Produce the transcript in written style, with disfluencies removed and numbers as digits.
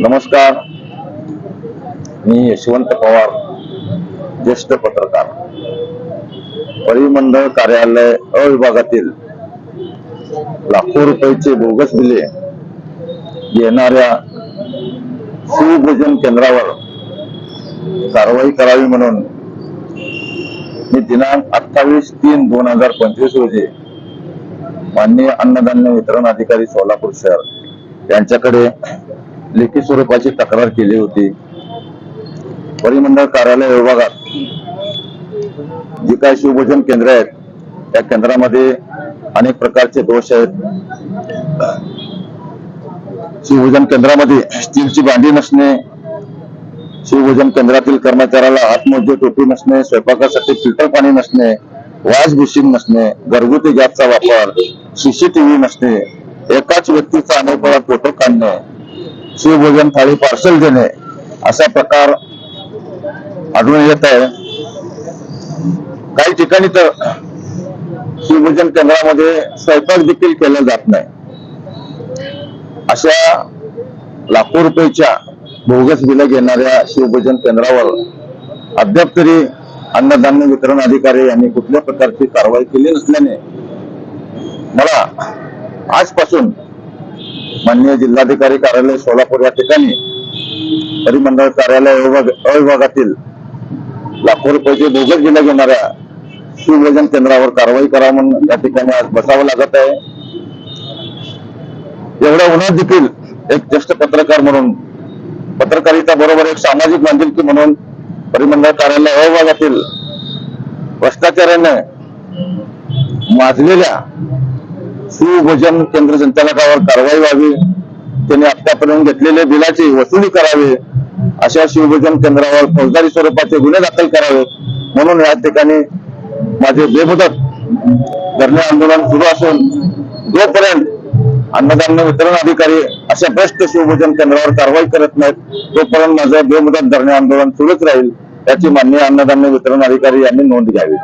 नमस्कार, मी यशवंत पवार, ज्येष्ठ पत्रकार. परिमंडळ कार्यालय अ विभागातील लाखो रुपयाचे बोगस बिले येणाऱ्या शिवभोजन केंद्रावर कारवाई करावी म्हणून मी दिनांक 28/3/2025 रोजी माननीय अन्नधान्य वितरण अधिकारी सोलापूर शहर यांच्याकडे लेखी स्वरूपाची तक्रार केली होती. परिमंडळ कार्यालय विभागात जी काही शिवभोजन केंद्र आहेत त्या केंद्रामध्ये अनेक प्रकारचे दोष आहेत. शिवभोजन केंद्रामध्ये स्टीलची भांडी नसणे, शिवभोजन केंद्रातील कर्मचाऱ्याला हातमोजे टोपी नसणे, स्वयंपाकासाठी फिल्टर पाणी नसणे, वॉश बेसिन नसणे, घरगुती गॅसचा वापर, सीसीटीव्ही नसणे, एकाच व्यक्तीचा अनेक वेळा फोटो काढणे, शिवभोजन थाळी पार्सल देणे असा प्रकार आढळून येत आहे. काही ठिकाणी तर शिवभोजन केंद्रामध्ये स्वयंपाक देखील केला जात नाही. अशा लाखो रुपयाच्या बोगस बिलं घेणाऱ्या शिवभोजन केंद्रावर अद्याप तरी अन्नधान्य वितरण अधिकारी यांनी कुठल्या प्रकारची कारवाई केली नसल्याने मला आजपासून माननीय जिल्हाधिकारी कार्यालय सोलापूर या ठिकाणी परिमंडळ कार्यालय अ विभागातील लाखो रुपयाचे बोगस बिलं घेणाऱ्या शिवभोजन केंद्रावर कारवाई करा म्हणून या ठिकाणी आज बसावं लागत आहे. एवढ्या उन्हात देखील एक ज्येष्ठ पत्रकार म्हणून, पत्रकारिता बरोबर एक सामाजिक बांधिलकी म्हणून परिमंडळ कार्यालय अ विभागातील भ्रष्टाचाराने माजलेल्या शिवभोजन केंद्र संचालकावर कारवाई व्हावी, त्यांनी आतापर्यंत घेतलेल्या बिलाची वसुली करावी, अशा शिवभोजन केंद्रावर फौजदारी स्वरूपाचे गुन्हे दाखल करावे म्हणून या ठिकाणी माझे बेमुदत धरणे आंदोलन सुरू असून जोपर्यंत अन्नधान्य वितरण अधिकारी अशा भ्रष्ट शिवभोजन केंद्रावर कारवाई करत नाहीत तोपर्यंत माझं बेमुदत धरणे आंदोलन सुरूच राहील, याची माननीय अन्नधान्य वितरण अधिकारी यांनी नोंद घ्यावी.